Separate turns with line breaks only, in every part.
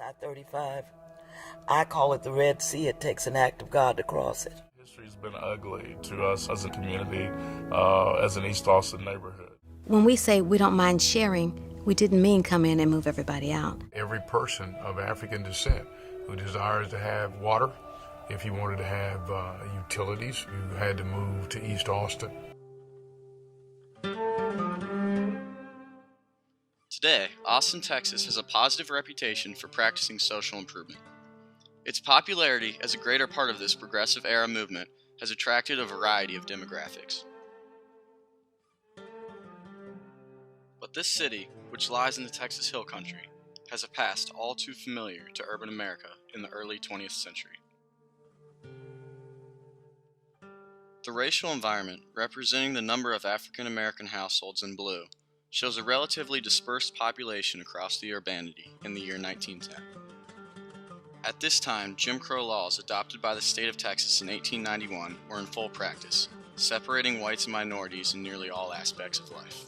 I-35. I call it the Red Sea. It takes an act of God to cross it.
History's been ugly to us as a community, as an East Austin neighborhood.
When we say we don't mind sharing, we didn't mean come in and move everybody out.
Every person of African descent who desires to have water, if you wanted to have utilities, you had to move to East Austin.
Today, Austin, Texas has a positive reputation for practicing social improvement. Its popularity as a greater part of this progressive era movement has attracted a variety of demographics. But this city, which lies in the Texas Hill Country, has a past all too familiar to urban America in the early 20th century. The racial environment, representing the number of African American households in blue, shows a relatively dispersed population across the urbanity in the year 1910. At this time, Jim Crow laws adopted by the state of Texas in 1891 were in full practice, separating whites and minorities in nearly all aspects of life.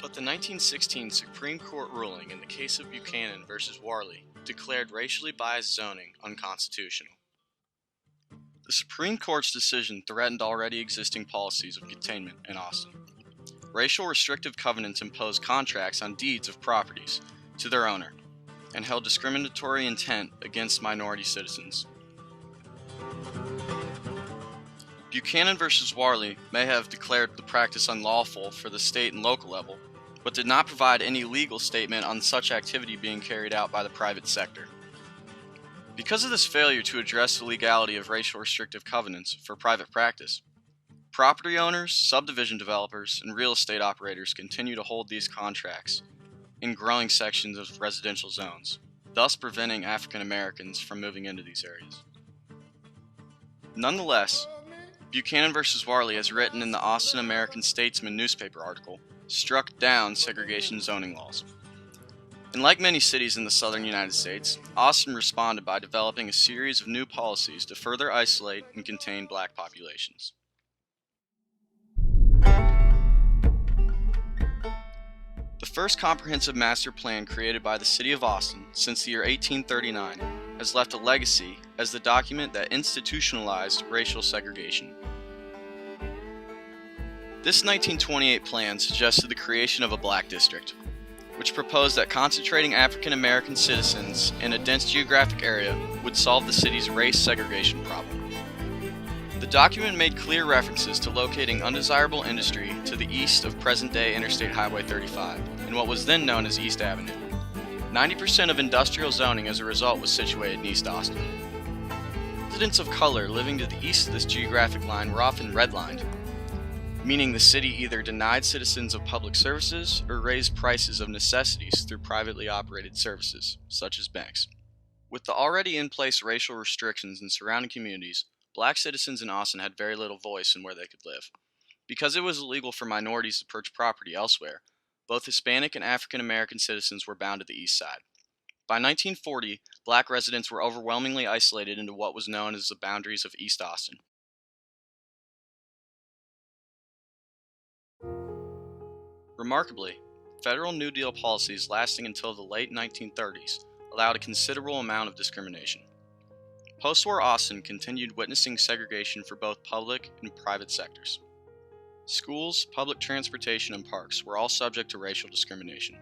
But the 1916 Supreme Court ruling in the case of Buchanan versus Warley declared racially biased zoning unconstitutional. The Supreme Court's decision threatened already existing policies of containment in Austin. Racial restrictive covenants imposed contracts on deeds of properties to their owner and held discriminatory intent against minority citizens. Buchanan versus Warley may have declared the practice unlawful for the state and local level, but did not provide any legal statement on such activity being carried out by the private sector. Because of this failure to address the legality of racial restrictive covenants for private practice, property owners, subdivision developers, and real estate operators continue to hold these contracts in growing sections of residential zones, thus preventing African Americans from moving into these areas. Nonetheless, Buchanan versus Warley, as written in the Austin American Statesman newspaper article, struck down segregation zoning laws. And like many cities in the southern United States, Austin responded by developing a series of new policies to further isolate and contain black populations. The first comprehensive master plan created by the city of Austin since the year 1839 has left a legacy as the document that institutionalized racial segregation. This 1928 plan suggested the creation of a black district, which proposed that concentrating African American citizens in a dense geographic area would solve the city's race segregation problem. The document made clear references to locating undesirable industry to the east of present-day Interstate Highway 35, in what was then known as East Avenue. 90% of industrial zoning as a result was situated in East Austin. Residents of color living to the east of this geographic line were often redlined, meaning the city either denied citizens of public services or raised prices of necessities through privately operated services, such as banks. With the already in place racial restrictions in surrounding communities, black citizens in Austin had very little voice in where they could live. Because it was illegal for minorities to purchase property elsewhere, both Hispanic and African American citizens were bound to the east side. By 1940, black residents were overwhelmingly isolated into what was known as the boundaries of East Austin. Remarkably, federal New Deal policies lasting until the late 1930s allowed a considerable amount of discrimination. Post-war Austin continued witnessing segregation for both public and private sectors. Schools, public transportation, and parks were all subject to racial discrimination.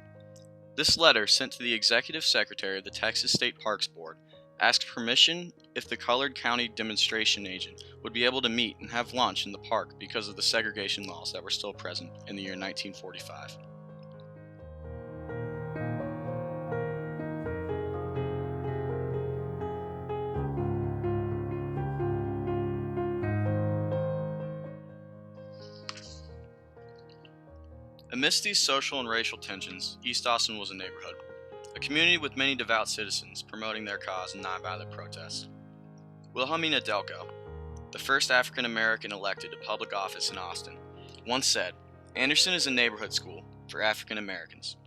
This letter, sent to the executive secretary of the Texas State Parks Board, asked permission if the colored county demonstration agent would be able to meet and have lunch in the park because of the segregation laws that were still present in the year 1945. Amidst these social and racial tensions, East Austin was a neighborhood, a community with many devout citizens promoting their cause in nonviolent protest. Wilhelmina Delco, the first African American elected to public office in Austin, once said, "Anderson is a neighborhood school for African Americans,"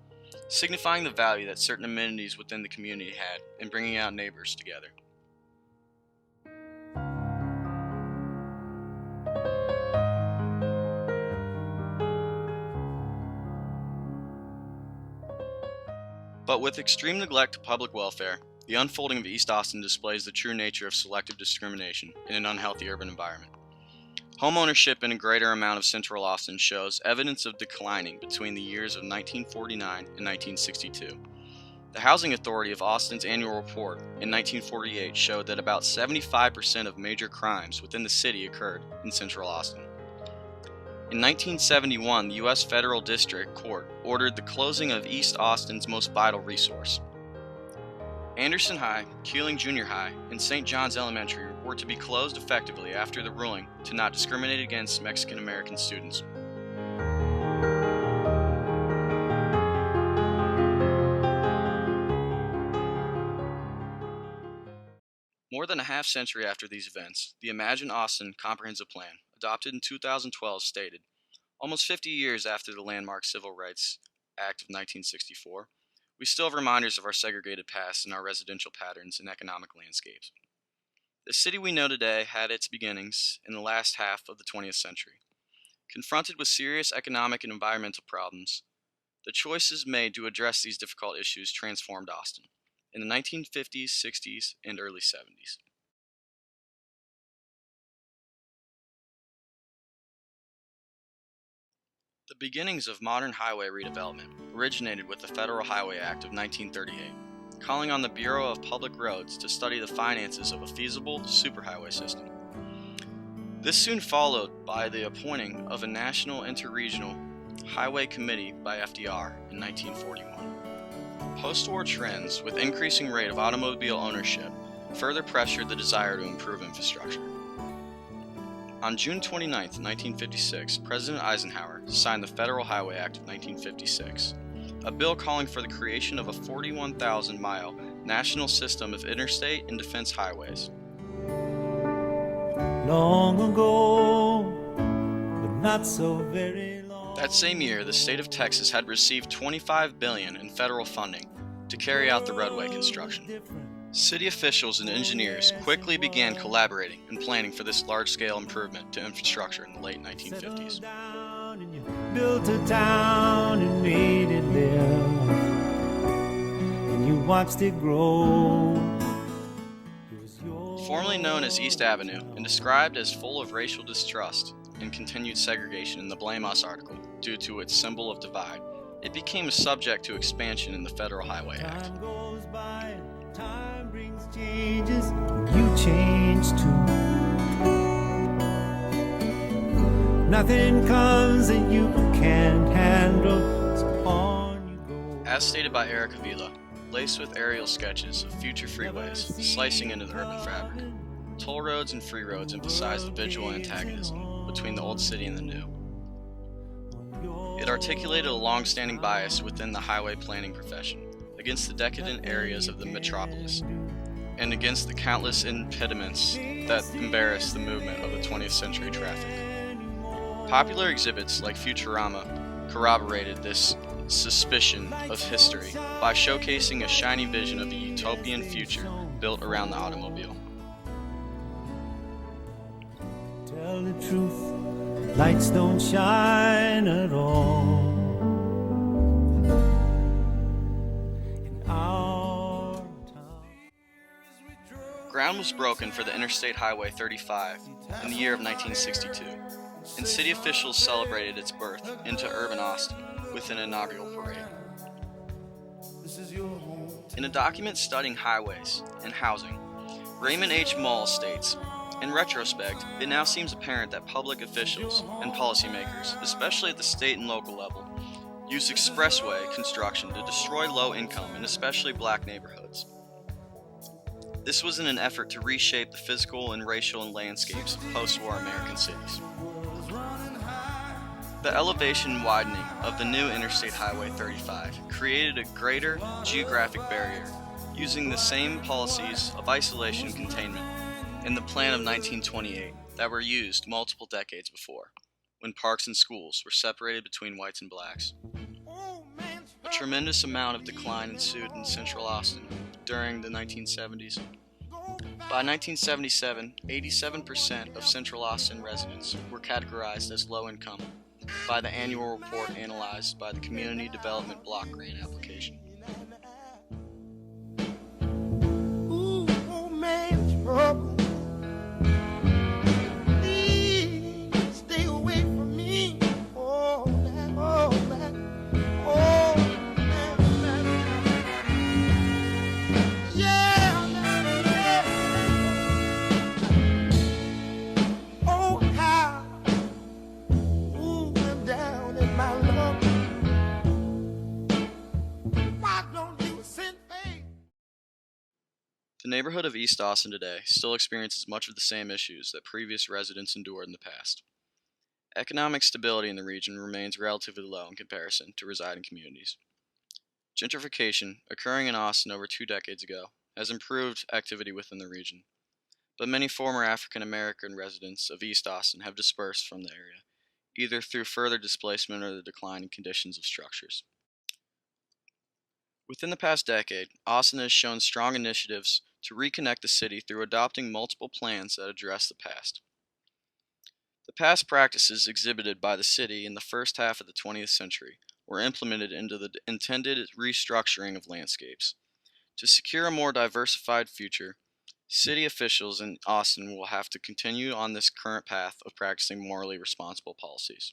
signifying the value that certain amenities within the community had in bringing out neighbors together. But with extreme neglect of public welfare, the unfolding of East Austin displays the true nature of selective discrimination in an unhealthy urban environment. Home ownership in a greater amount of Central Austin shows evidence of declining between the years of 1949 and 1962. The Housing Authority of Austin's annual report in 1948 showed that about 75% of major crimes within the city occurred in Central Austin. In 1971, the U.S. Federal District Court ordered the closing of East Austin's most vital resource. Anderson High, Keeling Junior High, and St. John's Elementary were to be closed effectively after the ruling to not discriminate against Mexican American students. More than a half century after these events, the Imagine Austin Comprehensive Plan, adopted in 2012, stated, almost 50 years after the landmark Civil Rights Act of 1964, we still have reminders of our segregated past and our residential patterns and economic landscapes. The city we know today had its beginnings in the last half of the 20th century. Confronted with serious economic and environmental problems, the choices made to address these difficult issues transformed Austin in the 1950s, 60s, and early 70s. The beginnings of modern highway redevelopment originated with the Federal Highway Act of 1938, calling on the Bureau of Public Roads to study the finances of a feasible superhighway system. This soon followed by the appointing of a National Interregional Highway Committee by FDR in 1941. Post-war trends with increasing rate of automobile ownership further pressured the desire to improve infrastructure. On June 29, 1956, President Eisenhower signed the Federal Highway Act of 1956, a bill calling for the creation of a 41,000-mile national system of interstate and defense highways.
Long ago, but not so very long.
That same year, the state of Texas had received $25 billion in federal funding to carry out the roadway construction. City officials and engineers quickly began collaborating and planning for this large-scale improvement to infrastructure in the late 1950s.
Built a town and made it live, and you watched it grow.
Formerly known as East Avenue and described as full of racial distrust and continued segregation in the Blame Us article due to its symbol of divide, it became a subject to expansion in the Federal Highway Act.
Time goes by, time brings changes, you change too. Nothing comes that you can't handle, so on you go.
As stated by Eric Avila, laced with aerial sketches of future freeways slicing into the urban fabric, toll roads and free roads emphasize the visual antagonism between the old city and the new. It articulated a long-standing bias within the highway planning profession against the decadent areas of the metropolis and against the countless impediments that embarrass the movement of the 20th century traffic. Popular exhibits like Futurama corroborated this suspicion of history by showcasing a shiny vision of a utopian future built around the automobile.
Tell the truth, lights don't shine at all. In our town.
Ground was broken for the Interstate Highway 35 in the year of 1962, and city officials celebrated its birth into urban Austin with an inaugural parade. In a document studying highways and housing, Raymond H. Mull states, in retrospect, it now seems apparent that public officials and policymakers, especially at the state and local level, used expressway construction to destroy low-income and especially black neighborhoods. This was in an effort to reshape the physical and racial and landscapes of post-war American cities. The elevation and widening of the new Interstate Highway 35 created a greater geographic barrier using the same policies of isolation and containment in the plan of 1928 that were used multiple decades before, when parks and schools were separated between whites and blacks. A tremendous amount of decline ensued in central Austin during the 1970s. By 1977, 87% of central Austin residents were categorized as low income by the annual report analyzed by the Community Development Block Grant application. The neighborhood of East Austin today still experiences much of the same issues that previous residents endured in the past. Economic stability in the region remains relatively low in comparison to residing communities. Gentrification, occurring in Austin over 2 decades ago, has improved activity within the region, but many former African American residents of East Austin have dispersed from the area, either through further displacement or the decline in conditions of structures. Within the past decade, Austin has shown strong initiatives to reconnect the city through adopting multiple plans that address the past. The past practices exhibited by the city in the first half of the 20th century were implemented into the intended restructuring of landscapes. To secure a more diversified future, city officials in Austin will have to continue on this current path of practicing morally responsible policies.